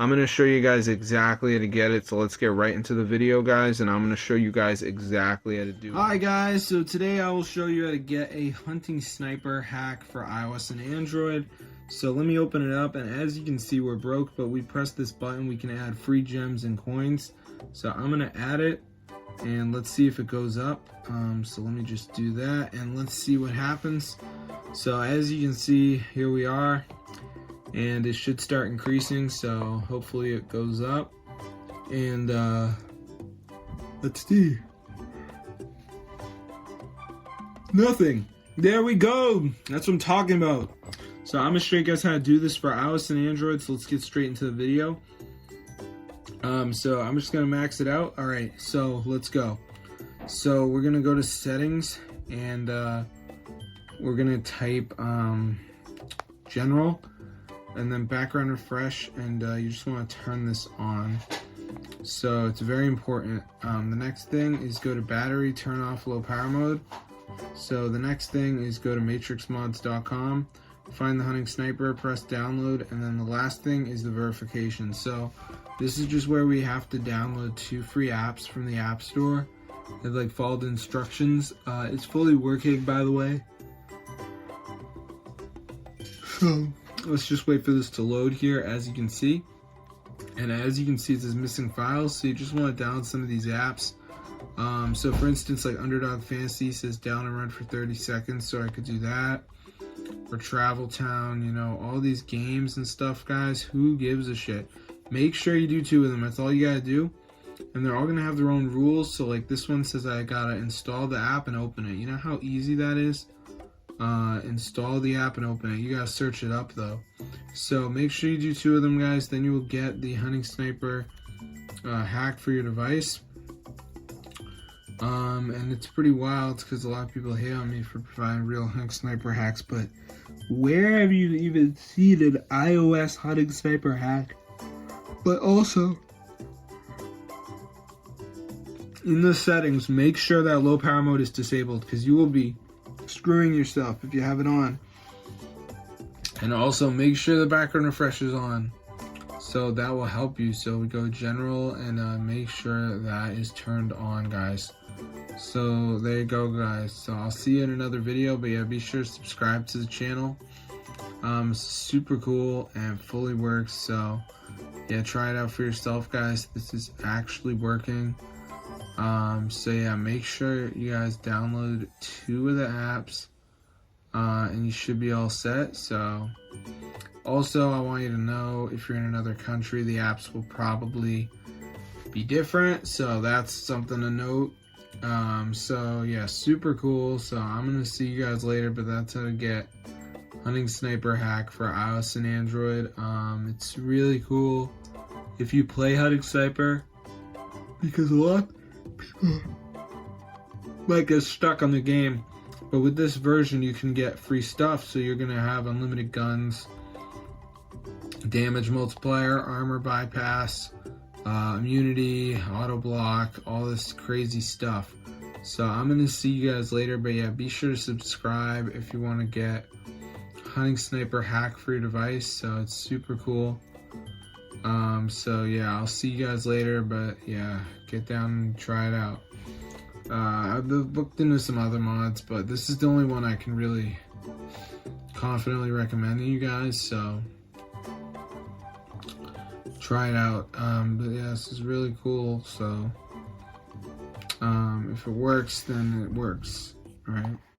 I'm going to show you guys exactly how to get it. So let's get right into the video, guys, and I'm going to show you guys exactly how to do it. Hi guys, so today I will show you how to get a hunting sniper hack for iOS and Android. So let me open it up, and as you can see, we're broke, but we press this button, we can add free gems and coins. So I'm going to add it, and let's see if it goes up. So let me just do that, and let's see what happens. So as you can see, here we are, and it should start increasing, so hopefully it goes up. And let's see. Nothing. There we go. That's what I'm talking about. So I'm gonna show you guys how to do this for iOS and Android, so let's get straight into the video. So I'm just gonna max it out. All right, so let's go. So we're gonna go to settings, and we're gonna type general, and then background refresh, and you just want to turn this on. So it's very important. The next thing is go to battery, turn off low power mode. So the next thing is go to matrixmods.com, find the hunting sniper, press download, and then the last thing is the verification. So this is just where we have to download 2 free apps from the App Store and like follow the instructions. It's fully working, by the way. So let's just wait for this to load here, as you can see. And as you can see, it says missing files, so you just want to download some of these apps. So for instance, like Underdog Fantasy says down and run for 30 seconds, so I could do that. Or Travel Town, you know, all these games and stuff, guys, who gives a shit? Make sure you do 2 of them, that's all you gotta do. And they're all gonna have their own rules, so like this one says I gotta install the app and open it. You know how easy that is? Install the app and open it. You gotta search it up though. So make sure you do 2 of them, guys, then you will get the hunting sniper hack for your device. And it's pretty wild because a lot of people hate on me for providing real hunting sniper hacks, but where have you even seen an iOS hunting sniper hack? But also, in the settings, make sure that low power mode is disabled, because you will be screwing yourself if you have it on. And also make sure the background refresh is on, so that will help you. So we go general, and make sure that is turned on, guys. So there you go, guys. So I'll see you in another video, but yeah, be sure to subscribe to the channel. Super cool and fully works, so yeah, try it out for yourself, guys. This is actually working. So yeah, make sure you guys download 2 of the apps, and you should be all set. So also, I want you to know, if you're in another country, the apps will probably be different, so that's something to note. So yeah, super cool. So I'm gonna see you guys later, but that's how to get hunting sniper hack for iOS and Android. It's really cool if you play hunting sniper, because a lot of people might get stuck on the game, but with this version you can get free stuff. So you're gonna have unlimited guns, damage multiplier, armor bypass, immunity, auto block, all this crazy stuff. So I'm gonna see you guys later, but yeah, be sure to subscribe if you want to get hunting sniper hack for your device. So it's super cool. So yeah, I'll see you guys later, but yeah, get down and try it out. I've looked into some other mods, but this is the only one I can really confidently recommend to you guys, so try it out. But yeah, this is really cool. So if it works, then it works, right?